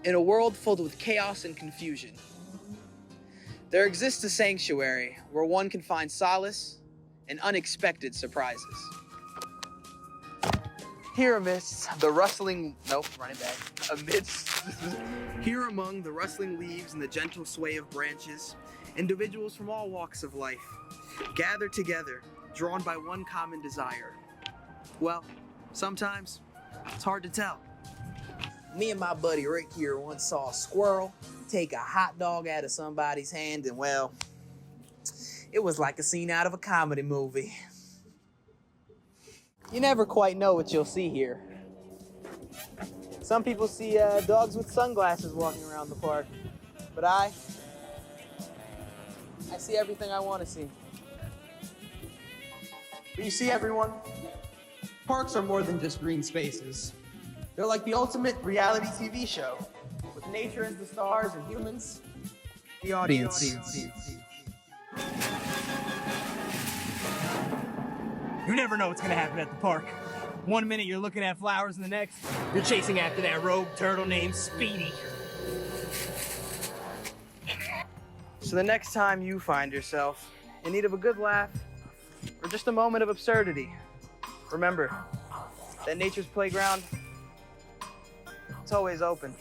In a world filled with chaos and confusion, there exists a sanctuary where one can find solace and unexpected surprises. Here amidst the rustling, here among the rustling leaves and the gentle sway of branches, individuals from all walks of life gather together, drawn by one common desire. Well, sometimes it's hard to tell. Me and my buddy Rick here once saw a squirrel take a hot dog out of somebody's hand, and well, it was like a scene out of a comedy movie. You never quite know what you'll see here. Some people see dogs with sunglasses walking around the park, but I see everything I want to see. But you see, everyone, parks are more than just green spaces. They're like the ultimate reality TV show, with nature as the stars and humans, the audience. You never know what's gonna happen at the park. One minute you're looking at flowers, and the next you're chasing after that rogue turtle named Speedy. So the next time you find yourself in need of a good laugh or just a moment of absurdity, remember that nature's playground, it's always open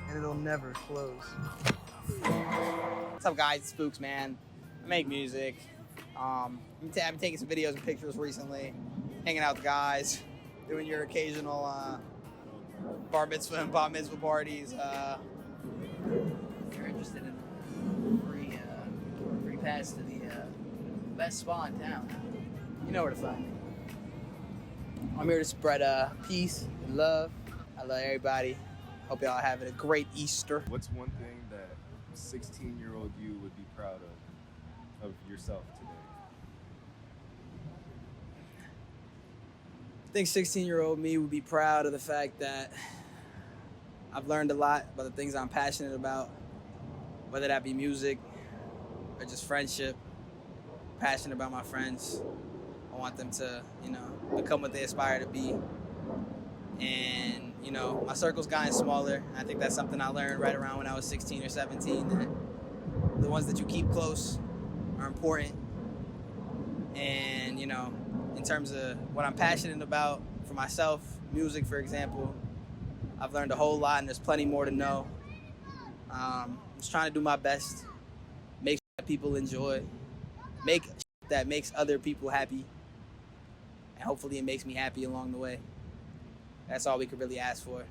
and it'll never close. What's up, guys? It's Fooks, man. I make music. I've been taking some videos and pictures recently, hanging out with the guys, doing your occasional bar mitzvah and bat mitzvah parties. If you're interested in free pass to the best spa in town, you know where to find me. I'm here to spread peace and love. I love everybody. Hope y'all having a great Easter. What's one thing that 16-year-old you would be proud of yourself today? I think 16-year-old me would be proud of the fact that I've learned a lot about the things I'm passionate about, whether that be music or just friendship. Passionate about my friends. I want them to, become what they aspire to be. And, my circle's gotten smaller. I think that's something I learned right around when I was 16 or 17, that the ones that you keep close are important. And, in terms of what I'm passionate about for myself, music, for example, I've learned a whole lot, and there's plenty more to know. I'm just trying to do my best, make sure that people enjoy, make that makes other people happy, and hopefully it makes me happy along the way. That's all we could really ask for.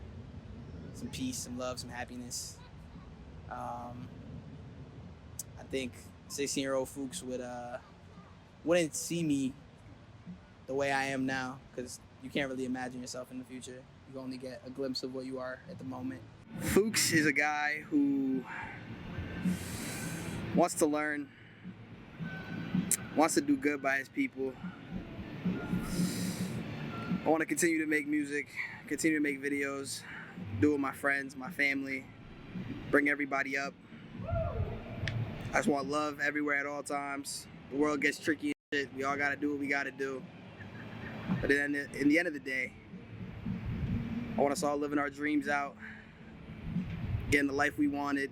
Some peace, some love, some happiness. I think 16-year-old Fooks wouldn't see me the way I am now, because you can't really imagine yourself in the future. You only get a glimpse of what you are at the moment. Fooks is a guy who wants to learn, wants to do good by his people. I want to continue to make music, continue to make videos, do it with my friends, my family, bring everybody up. I just want love everywhere at all times. The world gets tricky and shit. We all got to do what we got to do. But in the end of the day, I want us all living our dreams out, getting the life we wanted,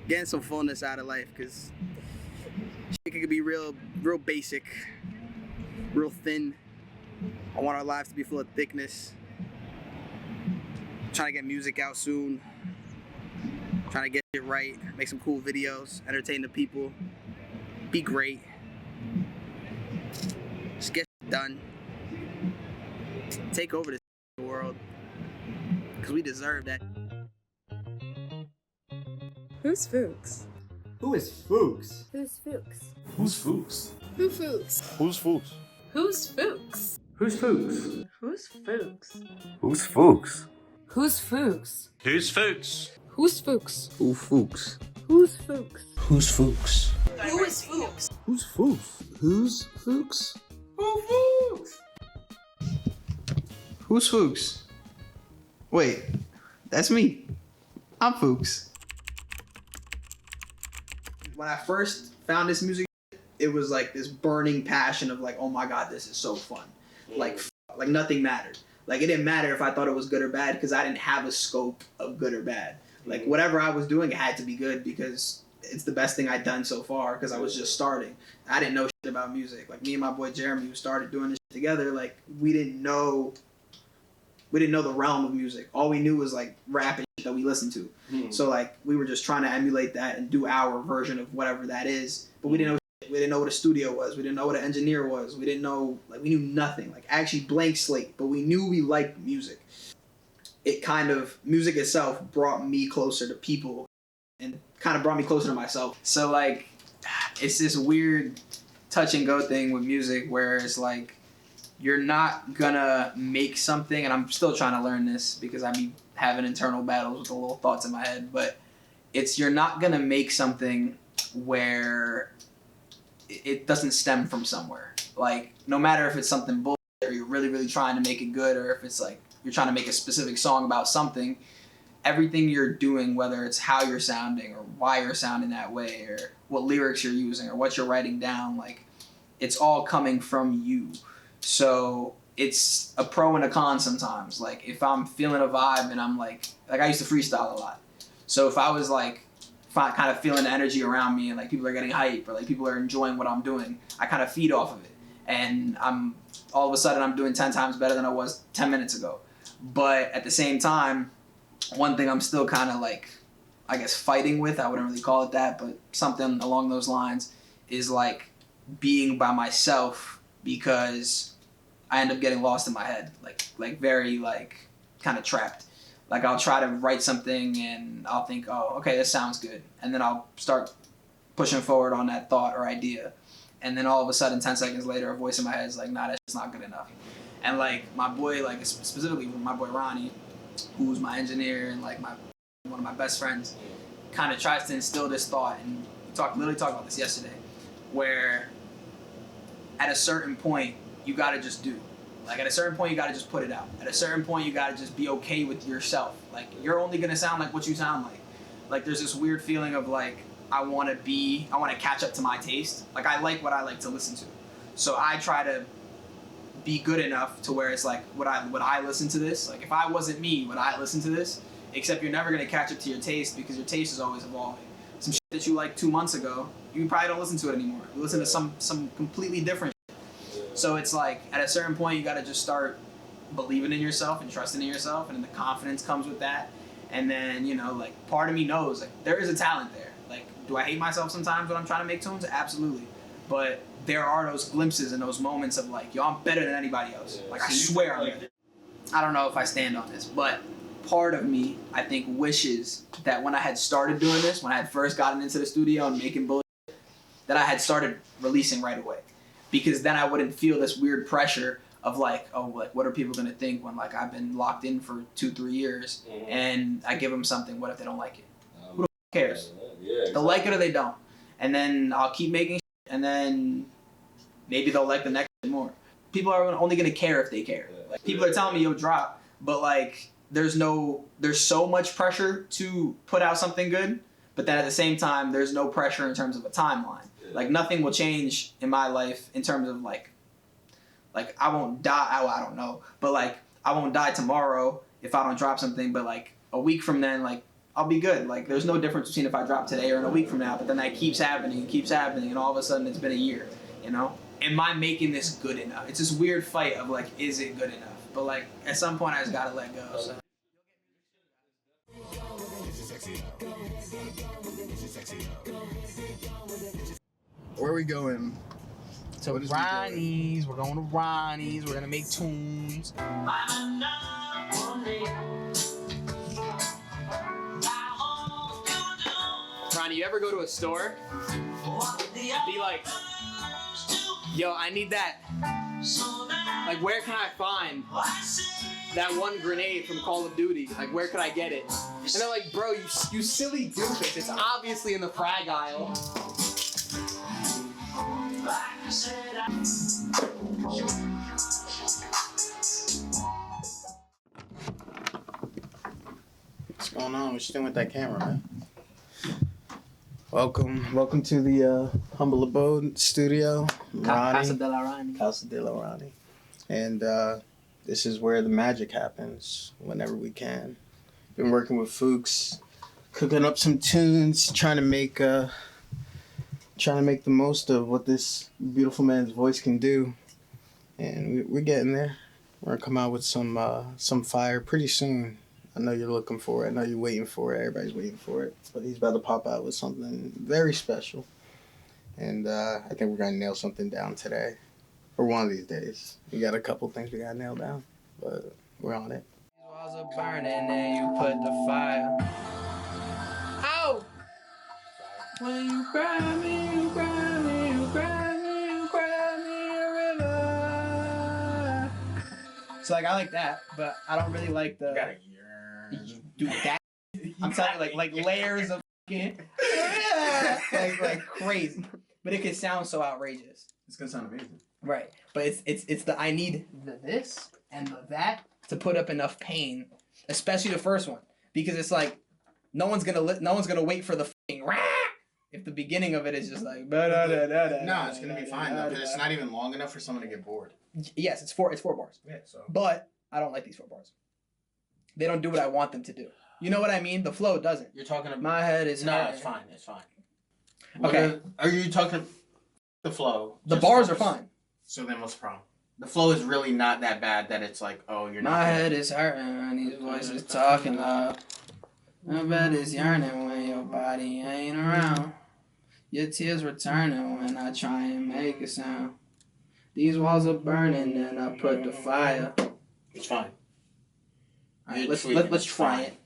getting some fullness out of life, because shit could be real basic, real thin. I want our lives to be full of thickness. I'm trying to get music out soon. I'm trying to get it right, make some cool videos, entertain the people, be great. Just get shit done. Take over this world, because we deserve that. Who's Fooks? Who is Fooks? Who's Fooks? Who's Fooks? Who Fooks? Who's Fooks? Who's Fooks? Who's Fooks? Who's Fooks? Who's Fooks? Who's Fooks? Who's Fooks? Who's Fooks? Who Fooks? Who's Fooks? Who's Fooks? Who is Fooks? Who's Fooks? Who's Fooks? Who Fooks? Who's Fooks? Wait, that's me. I'm Fooks. When I first found this music, it was like this burning passion of like, oh my God, this is so fun. Like nothing mattered. Like, it didn't matter if I thought it was good or bad because I didn't have a scope of good or bad. Like, whatever I was doing, it had to be good because it's the best thing I'd done so far because I was just starting. I didn't know shit about music. Like, me and my boy Jeremy, who started doing this shit together, like, we didn't know the realm of music. All we knew was, like, rap and shit that we listened to. So, like, we were just trying to emulate that and do our version of whatever that is. But we didn't know shit. We didn't know what a studio was. We didn't know what an engineer was. We didn't know, like, we knew nothing. Like, actually blank slate. But we knew we liked music. It kind of, music itself brought me closer to people and kind of brought me closer to myself. So, like, it's this weird touch and go thing with music where it's like, you're not gonna make something, and I'm still trying to learn this because I be having internal battles with the little thoughts in my head, but you're not gonna make something where it doesn't stem from somewhere. Like, no matter if it's something bullshit or you're really, really trying to make it good, or if it's like you're trying to make a specific song about something, everything you're doing, whether it's how you're sounding or why you're sounding that way or what lyrics you're using or what you're writing down, like, it's all coming from you. So it's a pro and a con sometimes. Like, if I'm feeling a vibe and I'm like I used to freestyle a lot. So if I was like kind of feeling the energy around me and like people are getting hype or like people are enjoying what I'm doing, I kind of feed off of it. And all of a sudden I'm doing 10 times better than I was 10 minutes ago. But at the same time, one thing I'm still kind of like, I guess, fighting with, I wouldn't really call it that, but something along those lines, is like being by myself, because I end up getting lost in my head, like very like kind of trapped. Like, I'll try to write something and I'll think, oh, okay, this sounds good. And then I'll start pushing forward on that thought or idea. And then all of a sudden, 10 seconds later, a voice in my head is like, nah, that's not good enough. And like my boy, like specifically my boy Ronnie, who's my engineer and like one of my best friends, kind of tries to instill this thought. And we literally talked about this yesterday, where at a certain point, you gotta just do. Like, at a certain point, you gotta just put it out. At a certain point, you gotta just be okay with yourself. Like, you're only gonna sound like what you sound like. Like, there's this weird feeling of like, I wanna catch up to my taste. Like, I like what I like to listen to. So I try to be good enough to where it's like, would I listen to this? Like, if I wasn't me, would I listen to this? Except you're never gonna catch up to your taste because your taste is always evolving. Some shit that you liked 2 months ago, you probably don't listen to it anymore. You listen to some completely different shit. So it's like, at a certain point, you gotta just start believing in yourself and trusting in yourself, and then the confidence comes with that. And then, you know, like, part of me knows, like, there is a talent there. Like, do I hate myself sometimes when I'm trying to make tunes? Absolutely. But there are those glimpses and those moments of like, yo, I'm better than anybody else. Like, I swear I'm better. I don't know if I stand on this, but part of me, I think, wishes that when I had started doing this, when I had first gotten into the studio and making bullshit, that I had started releasing right away. Because then I wouldn't feel this weird pressure of like, oh, like, what are people gonna think when like I've been locked in for 2-3 years and I give them something, what if they don't like it? Who the f*** cares? Yeah, exactly. They'll like it or they don't. And then I'll keep making shit, and then maybe they'll like the next shit more. People are only gonna care if they care. Like, people are telling me, yo, drop, but like, there's so much pressure to put out something good, but then at the same time, there's no pressure in terms of a timeline. Like, nothing will change in my life in terms of like I won't die, I don't know, but like, I won't die tomorrow if I don't drop something, but like a week from then, like, I'll be good. Like, there's no difference between if I drop today or in a week from now, but then that keeps happening, and all of a sudden it's been a year, you know? Am I making this good enough? It's this weird fight of like, is it good enough? But like, at some point I just gotta let go, so. Where are we going? So Ronnie's, we're going to Ronnie's, we're gonna make tunes. Ronnie, you ever go to a store? Be like, yo, I need that. Like, where can I find that one grenade from Call of Duty? Like, where could I get it? And they're like, bro, you silly doofus. It's obviously in the frag aisle. What's going on? What you doing with that camera, man? Welcome to the Humble Abode studio. Casa de la Rani. Casa de la Rani. And this is where the magic happens whenever we can. Been working with Fooks, cooking up some tunes, trying to make the most of what this beautiful man's voice can do, and we're getting there. We're gonna come out with some fire pretty soon. I know you're looking for it. I know you're waiting for it. Everybody's waiting for it. But he's about to pop out with something very special, and I think we're gonna nail something down today, or one of these days. We got a couple things we gotta nail down, but we're on it. These walls are burning and you put the fire. Ow! When you cry me, you cry me, you cry me, you cry me a river. So like I like that, but I don't really like the. You gotta yearn. Dude, that I'm telling you, like layers of fucking like crazy. But it can sound so outrageous. It's gonna sound amazing. Right. But it's the I need the this and the that to put up enough pain, especially the first one, because it's like no one's gonna wait for the fucking rah if the beginning of it is just like No, it's gonna be fine though, because it's not even long enough for someone to get bored. Yes, it's four bars. Yeah, so. But I don't like these 4 bars. They don't do what I want them to do. You know what I mean? The flow doesn't. You're talking about My head is no, hurting. it's fine. It's fine. Okay. Are you talking the flow? The Just bars are focus. fine. So then what's the problem? The flow is really not that bad that it's like, oh, you're not. My gonna- head is hurting, these voices talking loud. My bed is yearning when your body ain't around. Your tears returning when I try and make a sound. These walls are burning and I put the fire. It's fine. Alright, let's try it.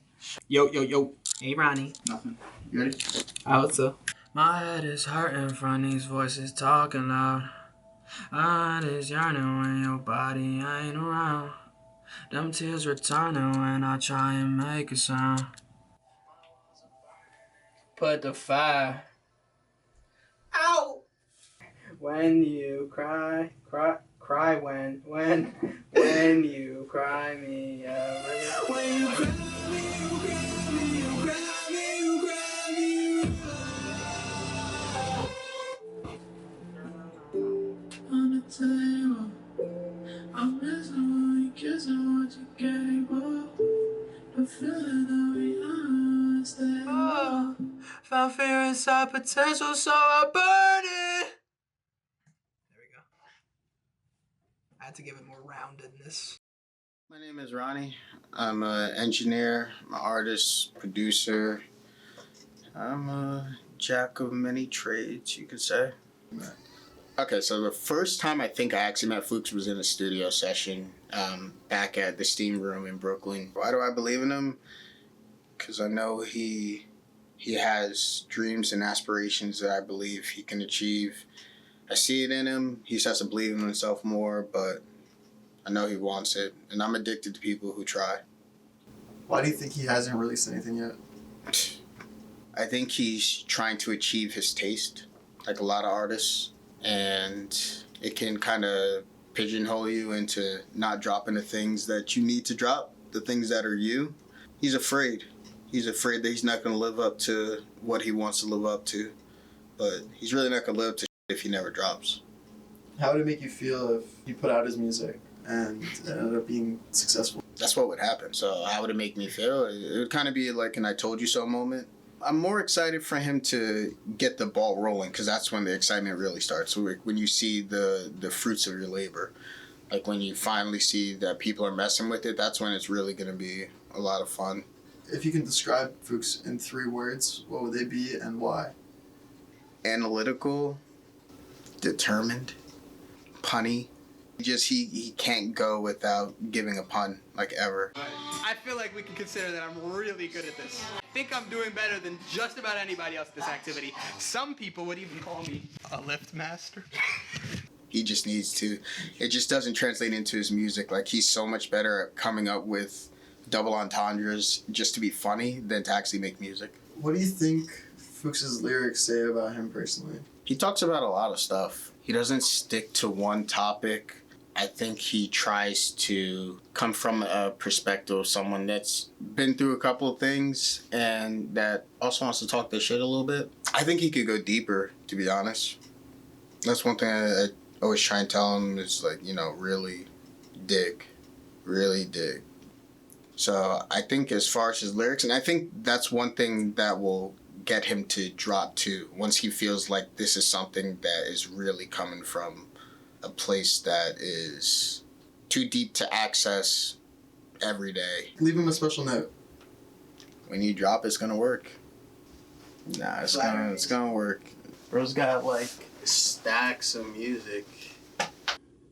Yo. Hey Ronnie. Nothing. You ready? Out so. My head is hurting from these voices talking loud. My head is yearning when your body ain't around. Them tears returning when I try and make a sound. Put the fire. Ow! When you cry when you cry me a river. When you cry me, you cry me, you cry me, you cry me. On the table, I'm missing when you kissing what you gave up. The feeling that we understand. Oh, found fear inside potential, so I burn it. There we go. I had to give it more roundedness. My name is Ronnie. I'm an engineer, I'm an artist, producer. I'm a jack of many trades, you could say. Okay, so the first time I think I actually met Fooks was in a studio session back at the Steam Room in Brooklyn. Why do I believe in him? Because I know he has dreams and aspirations that I believe he can achieve. I see it in him. He just has to believe in himself more, but I know he wants it. And I'm addicted to people who try. Why do you think he hasn't released anything yet? I think he's trying to achieve his taste, like a lot of artists. And it can kind of pigeonhole you into not dropping the things that you need to drop, the things that are you. He's afraid. He's afraid that he's not going to live up to what he wants to live up to. But he's really not going to live up to if he never drops. How would it make you feel if he put out his music and it ended up being successful? That's what would happen. So how would it make me feel? It would kind of be like an I told you so moment. I'm more excited for him to get the ball rolling because that's when the excitement really starts. So when you see the fruits of your labor, like when you finally see that people are messing with it, that's when it's really going to be a lot of fun. If you can describe Fooks in 3 words, what would they be and why? Analytical, determined, punny. He can't go without giving a pun, like ever. I feel like we can consider that I'm really good at this. I think I'm doing better than just about anybody else at this activity. Some people would even call me a lift master. He just needs to. It just doesn't translate into his music. Like, he's so much better at coming up with double entendres just to be funny than to actually make music. What do you think Fooks' lyrics say about him personally? He talks about a lot of stuff. He doesn't stick to one topic. I think he tries to come from a perspective of someone that's been through a couple of things and that also wants to talk their shit a little bit. I think he could go deeper, to be honest. That's one thing I always try and tell him is, like, really dig. really dig. So I think as far as his lyrics, and I think that's one thing that will get him to drop too, once he feels like this is something that is really coming from a place that is too deep to access every day. Leave him a special note. When you drop, it's gonna work. Nah, it's gonna work. Bro's got like stacks of music.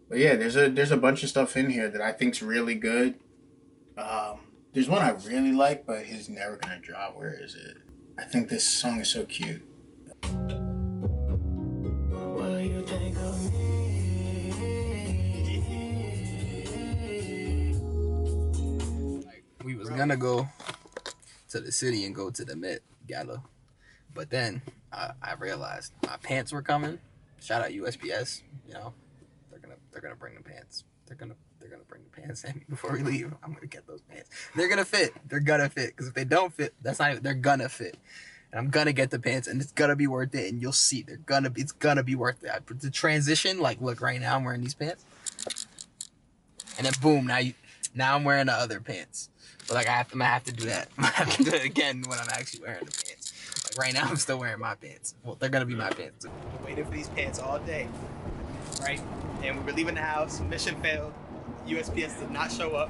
But yeah, there's a bunch of stuff in here that I think's really good. There's one I really like, but he's never gonna drop. Where is it? I think this song is so cute. What you think of me? We was gonna go to the city and go to the Met Gala, but then I realized my pants were coming. Shout out USPS, you know, they're gonna bring the pants. They're gonna bring the pants in before we leave. I'm gonna get those pants. They're gonna fit. Because if they don't fit, they're gonna fit. And I'm gonna get the pants, and it's gonna be worth it. And you'll see, it's gonna be worth it. The transition, like, look, right now I'm wearing these pants, and then boom, now I'm wearing the other pants. But like I'm gonna have to do that. I'm gonna have to do it again when I'm actually wearing the pants. Like right now, I'm still wearing my pants. Well, they're gonna be my pants. Waiting for these pants all day, right? And we were leaving the house. Mission failed. USPS did not show up.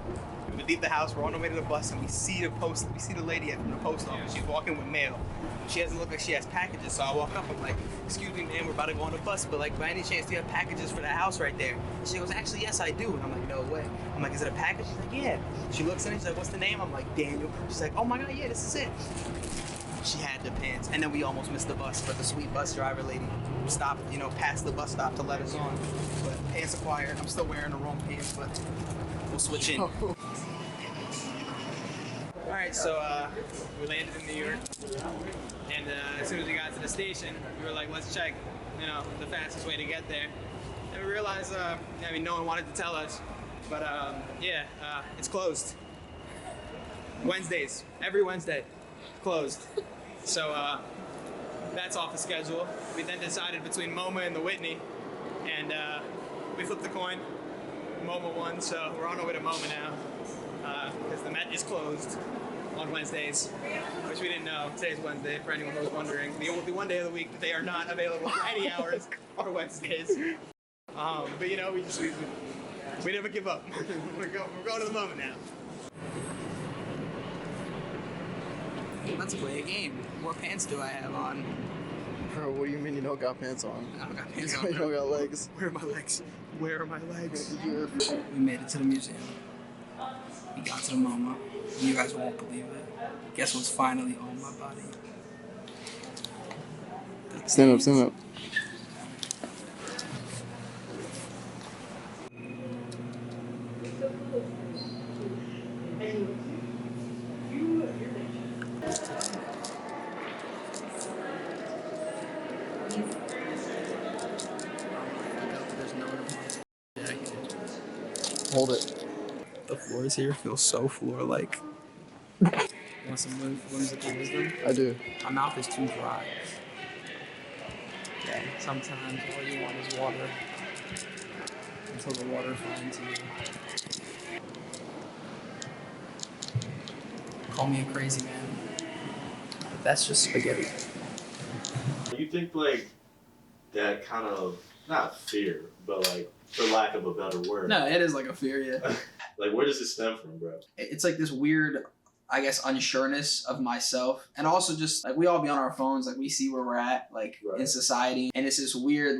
We leave the house. We're on our way to the bus, and we see the lady from the post office. She's walking with mail. She doesn't look like she has packages. So I walk up. I'm like, "Excuse me, ma'am. We're about to go on the bus, but like, by any chance, do you have packages for that house right there?" She goes, "Actually, yes, I do." And I'm like, "No way." I'm like, "Is it a package?" She's like, "Yeah." She looks at it. She's like, "What's the name?" I'm like, "Daniel." She's like, "Oh my God, yeah, this is it." She had the pants, and then we almost missed the bus, but the sweet bus driver lady stopped, past the bus stop to let us on. But pants acquired. I'm still wearing the wrong pants, but we'll switch in. All right, so we landed in New York, and as soon as we got to the station, we were like, let's check, the fastest way to get there. And we realized, no one wanted to tell us, but it's closed. Wednesdays, every Wednesday, closed. So that's off the schedule. We then decided between MoMA and the Whitney, and we flipped the coin. MoMA won, so we're on our way to MoMA now, because the Met is closed on Wednesdays, which we didn't know. Today's Wednesday, for anyone who was wondering. The only one day of the week that they are not available for any hours are Wednesdays. But we never give up. We're going to the MoMA now. Let's play a game. What pants do I have on? Bro, what do you mean you don't got pants on? I don't got pants on. You don't got legs. Where are my legs? Where are my legs? You're- We made it to the museum. We got to the MoMA. You guys won't believe it. Guess what's finally on my body? Stand up, stand up. Hold it. The floors here feel so floor-like. Want some whimsical wisdom? I do. My mouth is too dry. Yeah, sometimes all you want is water. Until the water finds you. Call me a crazy man. But that's just spaghetti. You think that kind of, not fear, but for lack of a better word. No, it is like a fear, yeah. Where does it stem from, bro? It's like this weird, I guess, unsureness of myself. And also just, we all be on our phones, we see where we're at, in society. And it's this weird,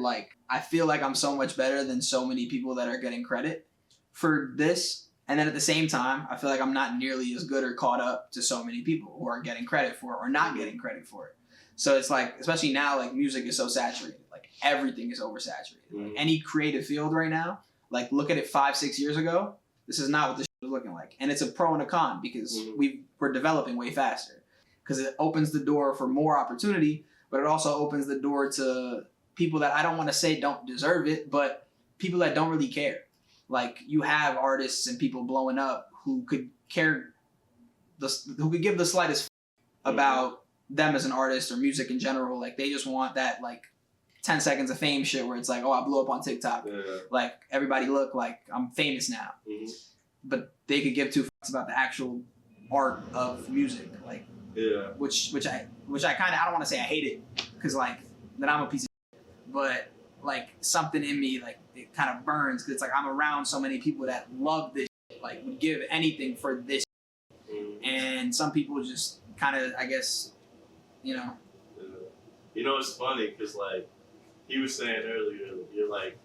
I feel like I'm so much better than so many people that are getting credit for this. And then at the same time, I feel like I'm not nearly as good or caught up to so many people who are getting credit for it or not getting credit for it. So it's especially now, music is so saturated. Everything is oversaturated. Mm-hmm. Any creative field right now, look at it 5-6 years ago, this is not what this was looking like. And it's a pro and a con because we're developing way faster. Because it opens the door for more opportunity, but it also opens the door to people that I don't want to say don't deserve it, but people that don't really care. You have artists and people blowing up who could care, who could give the slightest about them as an artist or music in general. They just want that 10 seconds of fame shit where it's oh, I blew up on TikTok. Yeah. Everybody look I'm famous now. Mm-hmm. but they could give two fucks about the actual art of music, like Yeah. which I kind of, I don't want to say I hate it because like then I'm a piece of shit, but like something in me like it kind of burns because it's like I'm around so many people that love this shit, like would give anything for this shit. And some people just kind of, I guess, you know. You know, it's funny because like he was saying earlier, you're like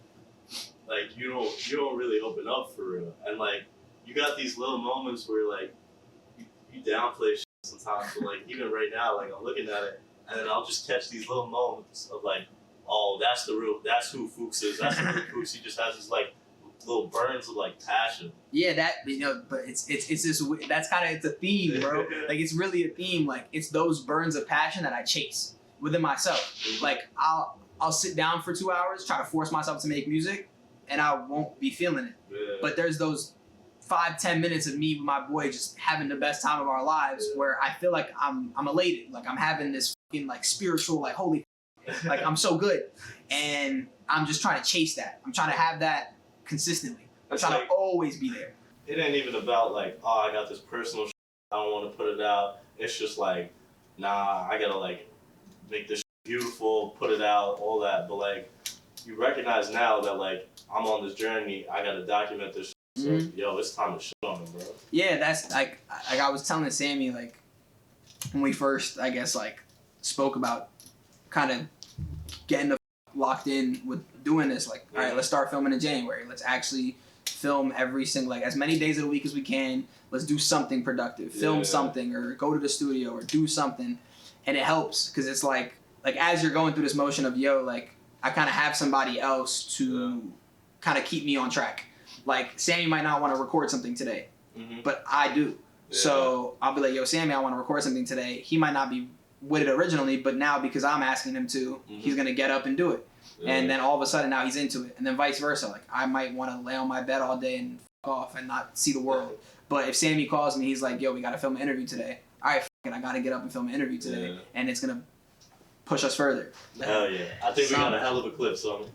you don't really open up for real, and like you got these little moments where like you downplay shit sometimes. So like even right now, like I'm looking at it, and then I'll just catch these little moments of like, oh, that's who Fooks is. That's the real Fooks. He just has these like little burns of like passion. Yeah, that, you know, but it's this, that's kind of, it's a theme, bro. Like it's really a theme. Like it's those burns of passion that I chase within myself. Like I'll sit down for 2 hours, try to force myself to make music, and I won't be feeling it. Yeah. But there's those 5-10 minutes of me with my boy just having the best time of our lives where I feel like I'm elated. Like I'm having this fucking like spiritual, like holy, like I'm so good. And I'm just trying to chase that. I'm trying to have that consistently. I'm trying to always be there. It ain't even about like, oh, I got this personal shit, I don't want to put it out. It's just like, nah, I gotta like make this shit beautiful, put it out, all that. But like, you recognize now that like I'm on this journey, I gotta document this shit. So yo, it's time to shit on him, bro. Yeah, that's like I was telling Sammy, like when we first, I guess, like spoke about kind of getting the locked in with doing this, like, all right, let's start filming in January. Let's actually film every single, like as many days of the week as we can. Let's do something productive, film something, or go to the studio or do something. And it helps because it's like as you're going through this motion of, yo, like I kind of have somebody else to kind of keep me on track. Like Sammy might not want to record something today, but I do. Yeah. So I'll be like, yo, Sammy, I want to record something today. He might not be with it originally, but now because I'm asking him to, he's going to get up and do it. Yeah. And then all of a sudden now he's into it. And then vice versa. Like I might want to lay on my bed all day and f*** off and not see the world. But if Sammy calls me, he's like, yo, we got to film an interview today. All right, I got to get up and film an interview today. Yeah. And it's going to push us further. Hell yeah. I think we got a hell of a clip, so